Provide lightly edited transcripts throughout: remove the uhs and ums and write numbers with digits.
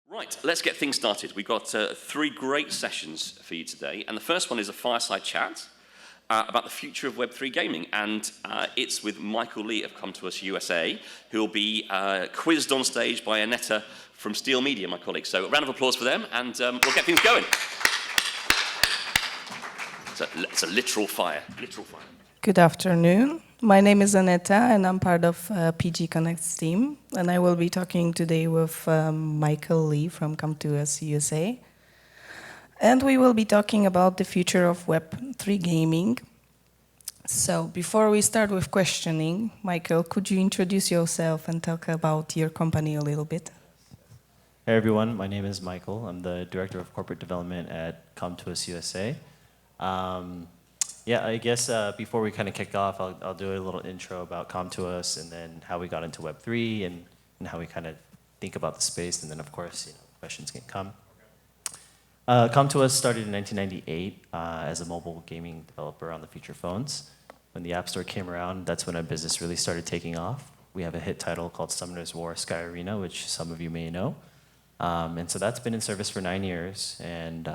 Right, let's get things started. We've got three great sessions for you today, and the first one is a fireside chat about the future of Web3 gaming, and it's with Michael Lee of Com2uS USA, who will be quizzed on stage by Aneta from Steel Media, my colleague. So a round of applause for them, and we'll get things going. It's a literal fire, literal fire. Good afternoon. My name is Aneta, and I'm part of PG Connect's team. And I will be talking today with Michael Lee from Com2uS USA. And we will be talking about the future of Web3 gaming. So before we start with questioning, Michael, could you introduce yourself and talk about your company a little bit? Hey everyone, my name is Michael. I'm the Director of Corporate Development at Com2uS USA. Yeah, I guess before we kind of kick off, I'll do a little intro about Com2uS and then how we got into Web3 and how we kind of think about the space, and then of course, questions can come. Com2uS started in 1998 as a mobile gaming developer on the feature phones. When the App Store came around, that's when our business really started taking off. We have a hit title called Summoner's War Sky Arena, which some of you may know. And so that's been in service for 9 years, and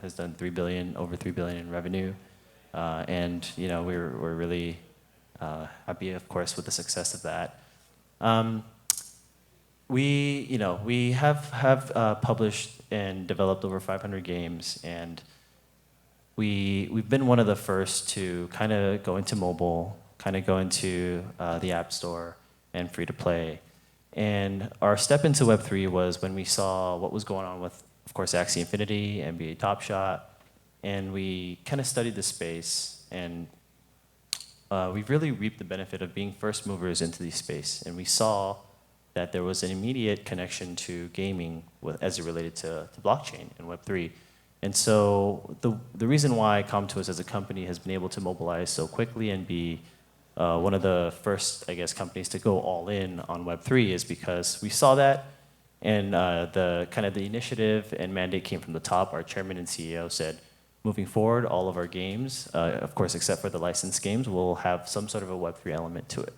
has done over 3 billion in revenue. And we're really happy, of course, with the success of that. We have published and developed over 500 games, and we've been one of the first to kind of go into mobile, kind of go into the App Store and free to play. And our step into Web3 was when we saw what was going on with, of course, Axie Infinity, NBA Top Shot. And we kind of studied the space, and we've really reaped the benefit of being first movers into the space. And we saw that there was an immediate connection to gaming as it related to blockchain and Web3. And so the reason why Com2uS as a company has been able to mobilize so quickly and be one of the first, I guess, companies to go all in on Web3 is because we saw that, and the initiative and mandate came from the top. Our chairman and CEO said, moving forward, all of our games, of course, except for the licensed games, will have some sort of a Web3 element to it.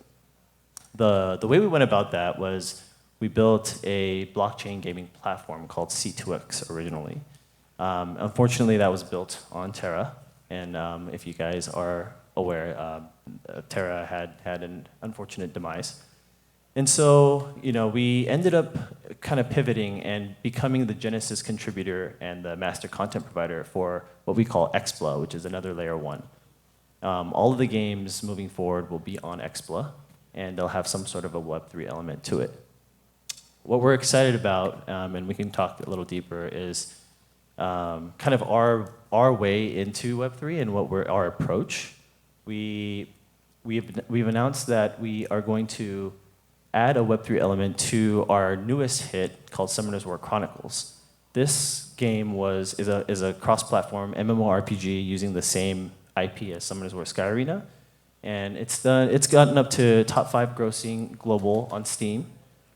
The way we went about that was we built a blockchain gaming platform called C2X originally. Unfortunately, that was built on Terra, and if you guys are aware, Terra had an unfortunate demise. And so, we ended up kind of pivoting and becoming the Genesis contributor and the master content provider for what we call XPLA, which is another layer 1. All of the games moving forward will be on XPLA, and they'll have some sort of a Web3 element to it. What we're excited about, and we can talk a little deeper, is kind of our way into Web3 and our approach. We've announced that we are going to add a Web3 element to our newest hit called Summoner's War Chronicles. This game is a cross-platform MMORPG using the same IP as Summoner's War Sky Arena, and it's gotten up to top 5 grossing global on Steam,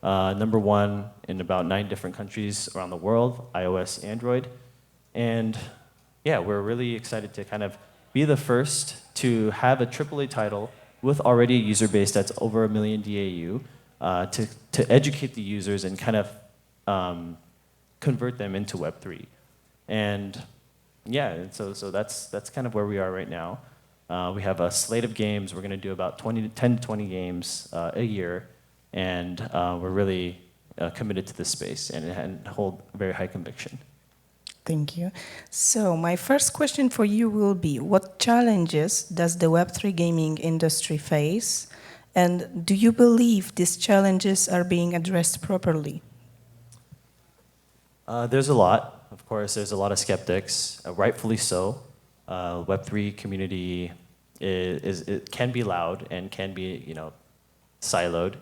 number 1 in about 9 different countries around the world, iOS, Android, and yeah, we're really excited to kind of be the first to have a AAA title with already a user base that's over 1 million DAU. To educate the users and kind of convert them into Web3. And yeah, so that's kind of where we are right now. We have a slate of games. We're going to do about 10 to 20 games a year, and we're really committed to this space and hold very high conviction. Thank you. So my first question for you will be, what challenges does the Web3 gaming industry face? And do you believe these challenges are being addressed properly? There's a lot. Of course, there's a lot of skeptics, rightfully so. Web3 community it can be loud and can be siloed.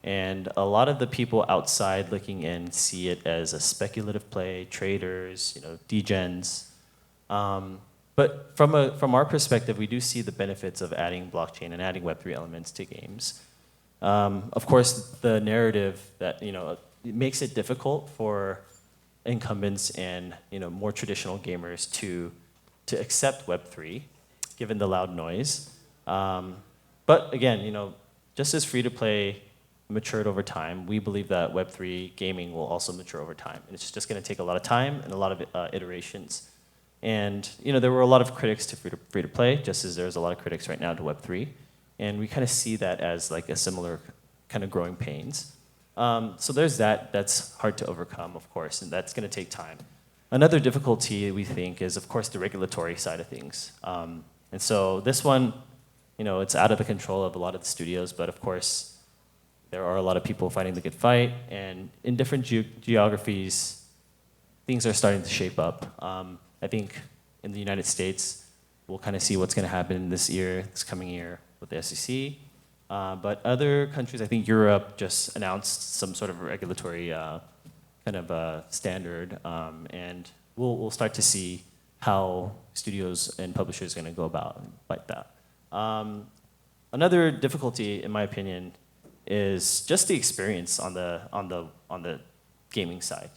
And a lot of the people outside looking in see it as a speculative play, traders, degens. But from our perspective, we do see the benefits of adding blockchain and adding Web3 elements to games. Of course, the narrative that it makes it difficult for incumbents and more traditional gamers to accept Web3, given the loud noise. But again, just as free to play matured over time. We believe that Web3 gaming will also mature over time. And it's just going to take a lot of time and a lot of iterations. And there were a lot of critics to free to play, just as there's a lot of critics right now to Web3. And we kind of see that as like a similar kind of growing pains. So there's that. That's hard to overcome, of course, and that's going to take time. Another difficulty we think is, of course, the regulatory side of things. And so this one, it's out of the control of a lot of the studios, but of course, there are a lot of people fighting the good fight, and in different geographies, things are starting to shape up. I think in the United States, we'll kind of see what's going to happen this coming year with the SEC. But other countries, I think Europe just announced some sort of regulatory kind of standard, and we'll start to see how studios and publishers are going to go about like that. Another difficulty, in my opinion, is just the experience on the gaming side.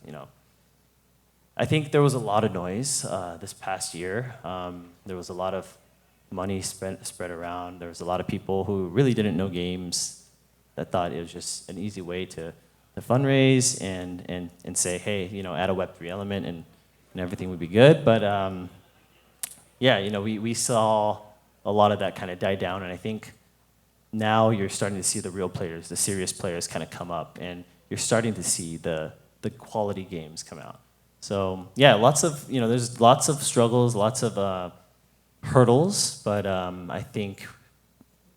I think there was a lot of noise this past year. There was a lot of money spread around. There was a lot of people who really didn't know games that thought it was just an easy way to fundraise and say, hey, add a Web3 element and everything would be good. But yeah, we saw a lot of that kind of die down, and I think now you're starting to see the real players, the serious players kind of come up, and you're starting to see the quality games come out. So yeah, there's lots of struggles, lots of hurdles, but I think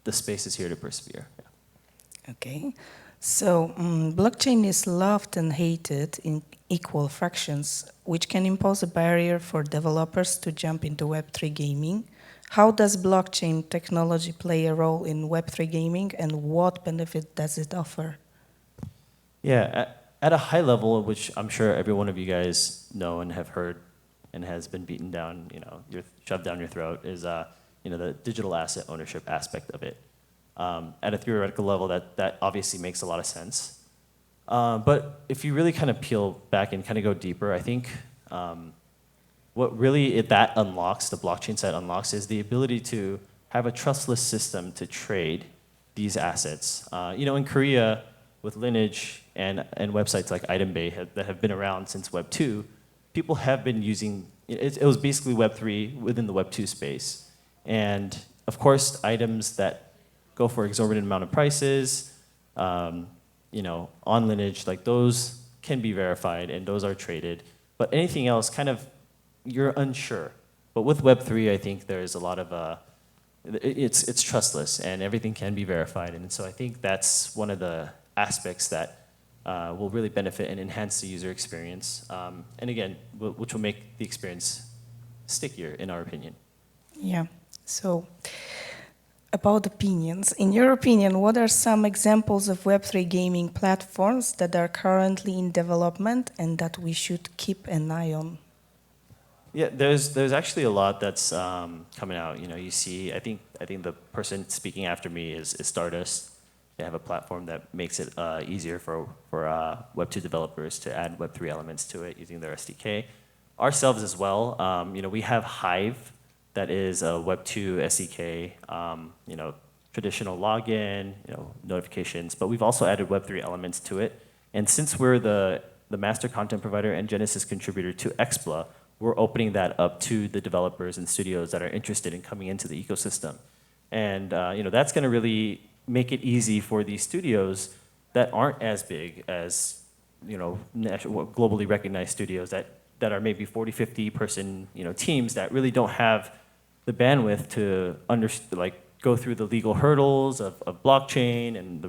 the space is here to persevere. Yeah. Okay. So blockchain is loved and hated in equal fractions, which can impose a barrier for developers to jump into Web3 gaming. How does blockchain technology play a role in Web3 gaming, and what benefit does it offer? Yeah, at a high level, which I'm sure every one of you guys know and have heard and has been beaten down, shoved down your throat, is the digital asset ownership aspect of it. At a theoretical level, that obviously makes a lot of sense. But if you really kind of peel back and kind of go deeper, I think what really that unlocks, the blockchain side unlocks, is the ability to have a trustless system to trade these assets. In Korea, with Lineage and websites like Item Bay that have been around since Web 2, people have been using, it was basically Web 3 within the Web 2 space. And of course, items that go for exorbitant amount of prices, on Lineage, like those can be verified and those are traded. But anything else, kind of, you're unsure. But with Web3, I think there's a lot of, it's trustless and everything can be verified. And so I think that's one of the aspects that will really benefit and enhance the user experience. And again, which will make the experience stickier, in our opinion. Yeah, so about opinions. In your opinion, what are some examples of Web3 gaming platforms that are currently in development and that we should keep an eye on? Yeah, there's actually a lot that's coming out. You see, I think the person speaking after me is Stardust. They have a platform that makes it easier for Web2 developers to add Web3 elements to it using their SDK. Ourselves as well, we have Hive, that is a Web2 SDK, traditional login, notifications, but we've also added Web3 elements to it. And since we're the master content provider and Genesis contributor to Expla, we're opening that up to the developers and studios that are interested in coming into the ecosystem. And that's going to really make it easy for these studios that aren't as big as globally recognized studios that are maybe 40, 50 person teams that really don't have the bandwidth to go through the legal hurdles of blockchain and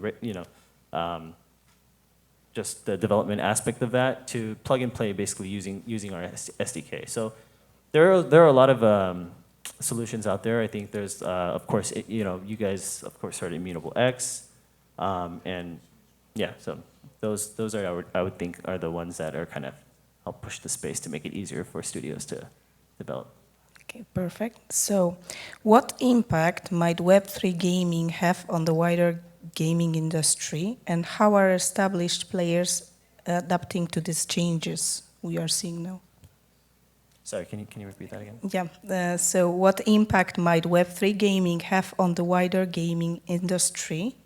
just the development aspect of that to plug and play basically using our SDK. So there are a lot of solutions out there. I think there's of course you guys of course heard Immutable X, and yeah, so those are I would think are the ones that are kind of help push the space to make it easier for studios to develop. Okay, perfect. So what impact might Web3 gaming have on the wider gaming industry, and how are established players adapting to these changes we are seeing now? Sorry, can you repeat that again? Yeah, so what impact might Web3 gaming have on the wider gaming industry,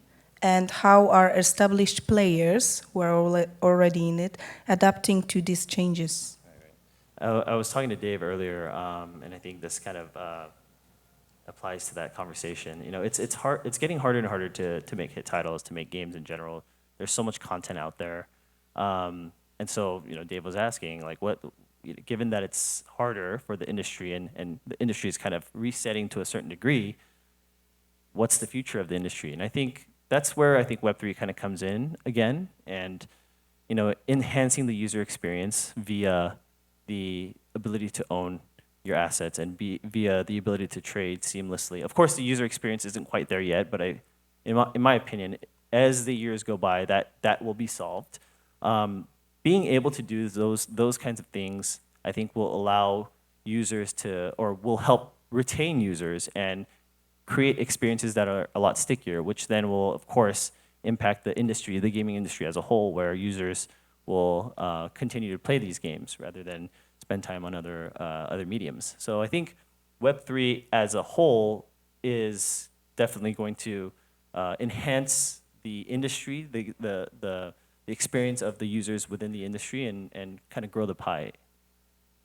And how are established players who are already in it adapting to these changes? I was talking to Dave earlier, and I think this kind of applies to that conversation. You know, it's hard. It's getting harder and harder to make hit titles, to make games in general. There's so much content out there, and so you know, Dave was asking like, given that it's harder for the industry and the industry is kind of resetting to a certain degree, what's the future of the industry? And I think that's where I think Web3 kind of comes in again, and you know, enhancing the user experience via the ability to own your assets and via the ability to trade seamlessly. Of course, the user experience isn't quite there yet, but in my opinion, as the years go by, that will be solved. Being able to do those kinds of things, I think, will allow users to, or will help retain users and create experiences that are a lot stickier, which then will, of course, impact the industry, the gaming industry as a whole, where users will continue to play these games rather than spend time on other mediums. So I think Web3 as a whole is definitely going to enhance the industry, the experience of the users within the industry, and kind of grow the pie.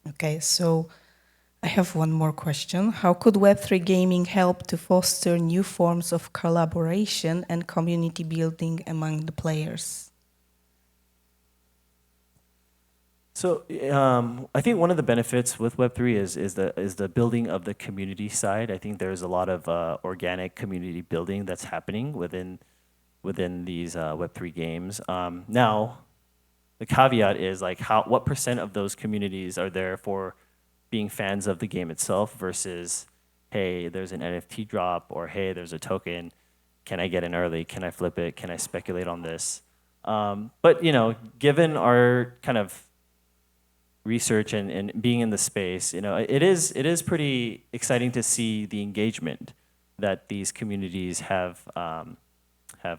Okay, so I have one more question. How could Web3 gaming help to foster new forms of collaboration and community building among the players? So I think one of the benefits with Web3 is the building of the community side. I think there's a lot of organic community building that's happening within these Web3 games. Now, the caveat is like what % of those communities are there for being fans of the game itself versus, hey, there's an NFT drop, or hey, there's a token. Can I get in early? Can I flip it? Can I speculate on this? But you know, given our kind of research and being in the space, you know, it is pretty exciting to see the engagement that these communities have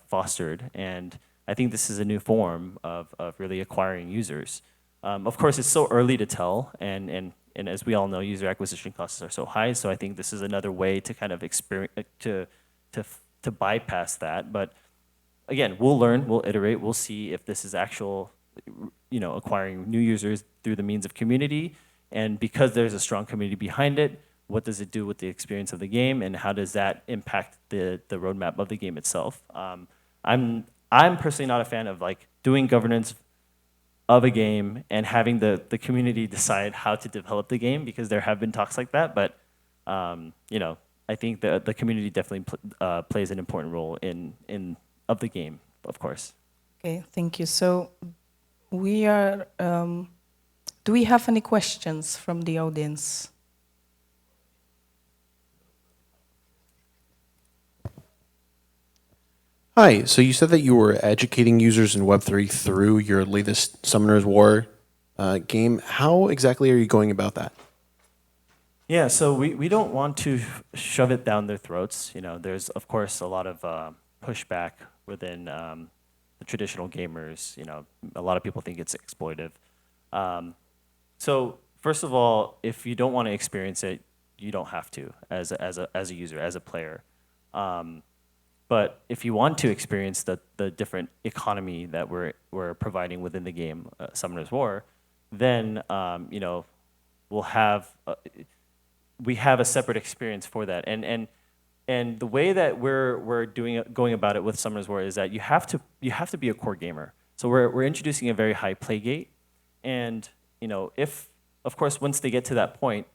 fostered, and I think this is a new form of really acquiring users. Of course, it's so early to tell, and as we all know, user acquisition costs are so high. So I think this is another way to kind of to bypass that. But again, we'll learn, we'll iterate, we'll see if this is actual, you know, acquiring new users through the means of community. And because there's a strong community behind it, what does it do with the experience of the game, and how does that impact the roadmap of the game itself? I'm personally not a fan of like doing governance of a game and having the community decide how to develop the game, because there have been talks like that. But you know, I think the community definitely plays an important role in of the game, of course. Okay, thank you. So we are. Do we have any questions from the audience? Hi, so you said that you were educating users in Web3 through your latest Summoner's War game. How exactly are you going about that? Yeah, so we don't want to shove it down their throats. You know, there's of course a lot of pushback within the traditional gamers. You know, a lot of people think it's exploitive. So first of all, if you don't want to experience it, you don't have to as a user, as a player. But if you want to experience the different economy that we're providing within the game, Summoner's War, then you know, we have a separate experience for that. And the way that we're going about it with Summoner's War is that you have to be a core gamer. So we're introducing a very high play gate, and you know, if of course once they get to that point,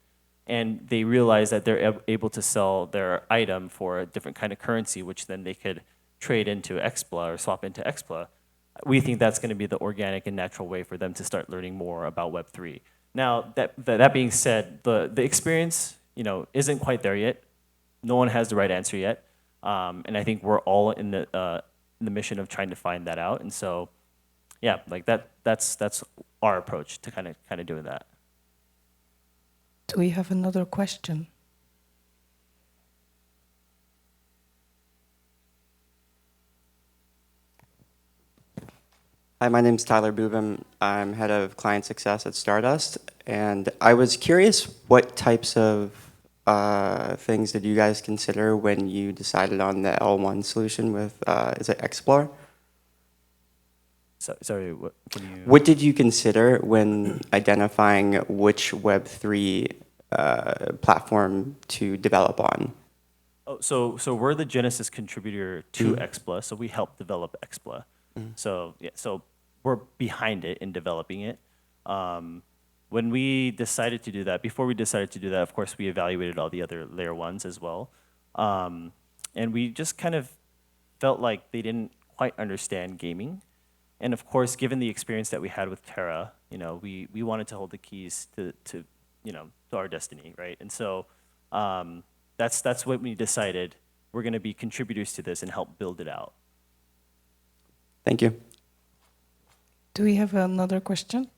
and they realize that they're able to sell their item for a different kind of currency, which then they could trade into Expla or swap into Expla, we think that's going to be the organic and natural way for them to start learning more about Web3. Now, that being said, the experience, you know, isn't quite there yet. No one has the right answer yet, and I think we're all in the mission of trying to find that out. And so, yeah, like that's our approach to kind of doing that. Do we have another question? Hi, my name is Tyler Boobum. I'm head of client success at Stardust, and I was curious what types of things did you guys consider when you decided on the L1 solution with, is it Explore? Sorry, what can you? What did you consider when identifying which Web3 platform to develop on? Oh, so we're the Genesis contributor to Expla, so we help develop Expla. So yeah, so we're behind it in developing it. When we decided to do that, before we decided to do that, of course, we evaluated all the other layer ones as well, and we just kind of felt like they didn't quite understand gaming. And of course, given the experience that we had with Terra, you know, we wanted to hold the keys to you know, to our destiny, right? And so that's what we decided. We're going to be contributors to this and help build it out. Thank you. Do we have another question?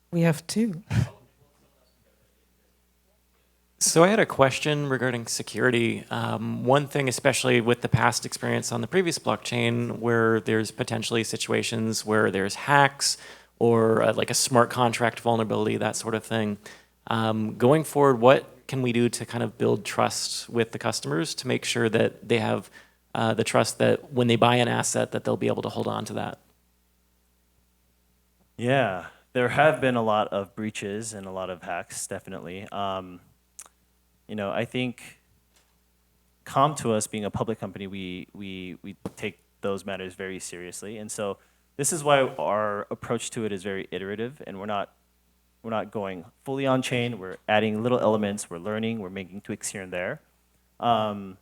We have two. So I had a question regarding security. One thing, especially with the past experience on the previous blockchain, where there's potentially situations where there's hacks or like a smart contract vulnerability, that sort of thing. Going forward, what can we do to kind of build trust with the customers to make sure that they have the trust that when they buy an asset that they'll be able to hold on to that? Yeah, there have been a lot of breaches and a lot of hacks, definitely. You know, I think Com2uS, being a public company, we take those matters very seriously. And so this is why our approach to it is very iterative, and we're not going fully on chain. We're adding little elements, we're learning, we're making tweaks here and there. On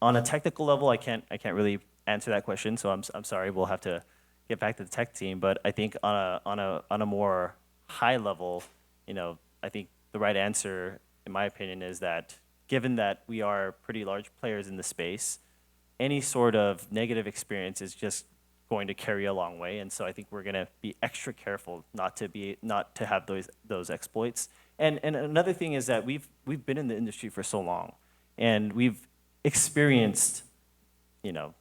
a technical level, I can't really answer that question, so I'm sorry, we'll have to get back to the tech team. But I think on a more high level, you know, I think the right answer, in my opinion, is that given that we are pretty large players in the space, any sort of negative experience is just going to carry a long way. And so I think we're going to be extra careful not to have those exploits. And another thing is that we've been in the industry for so long, and we've experienced, you know,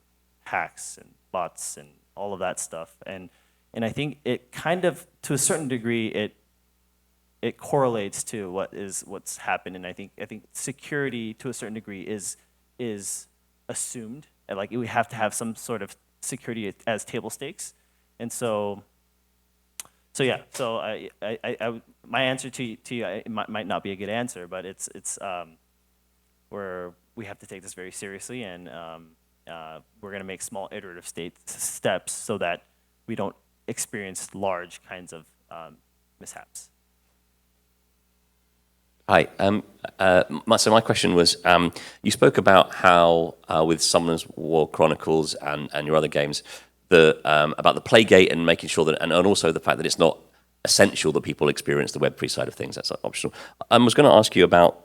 hacks and bots and all of that stuff. And I think it kind of, to a certain degree, it correlates to what's happened. And I think security, to a certain degree, is assumed. And like, we have to have some sort of security as table stakes. And so yeah. So my answer to you, it might not be a good answer, but it's we have to take this very seriously, and we're going to make small iterative steps so that we don't experience large kinds of mishaps. Hi. So my question was, you spoke about how with Summoner's War Chronicles and your other games, about the playgate and making sure that, and also the fact that it's not essential that people experience the Web3 side of things. That's optional. I was going to ask you about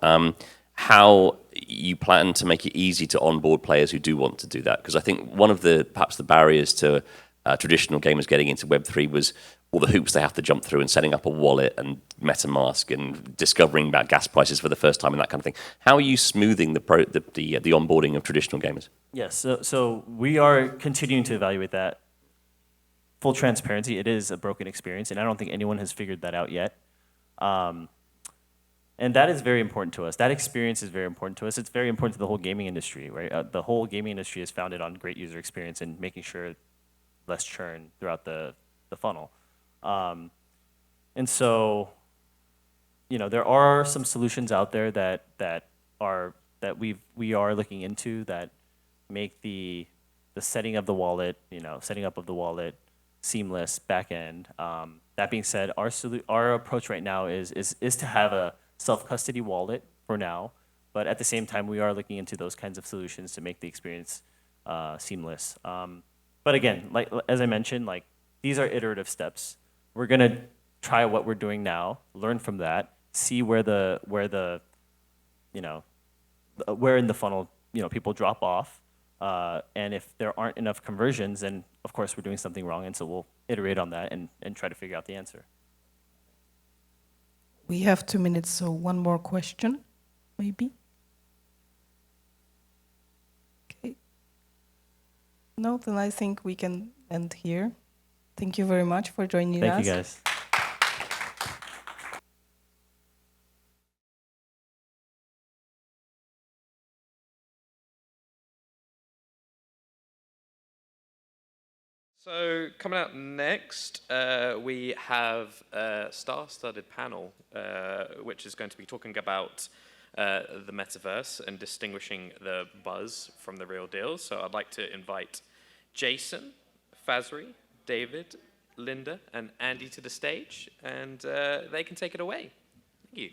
how you plan to make it easy to onboard players who do want to do that, because I think one of perhaps the barriers to traditional gamers getting into Web3 was all the hoops they have to jump through and setting up a wallet and MetaMask and discovering about gas prices for the first time and that kind of thing. How are you smoothing the onboarding of traditional gamers? Yes, so we are continuing to evaluate that. Full transparency, it is a broken experience, and I don't think anyone has figured that out yet. And that is very important to us. That experience is very important to us. It's very important to the whole gaming industry, right? The whole gaming industry is founded on great user experience and making sure less churn throughout the funnel. And so, you know, there are some solutions out there that we are looking into that make the setting of the wallet, setting up of the wallet seamless back end. That being said, our approach right now is to have a self-custody wallet for now, but at the same time, we are looking into those kinds of solutions to make the experience seamless. But again, as I mentioned, these are iterative steps. We're gonna try what we're doing now, learn from that, see where in the funnel people drop off, and if there aren't enough conversions, then of course we're doing something wrong, and so we'll iterate on that and try to figure out the answer. We have 2 minutes, so one more question, maybe. Okay. No, then I think we can end here. Thank you very much for joining us. Thank you, guys. So coming out next, we have a star-studded panel, which is going to be talking about the metaverse and distinguishing the buzz from the real deal. So I'd like to invite Jason, Fazri, David, Linda, and Andy to the stage, and they can take it away. Thank you.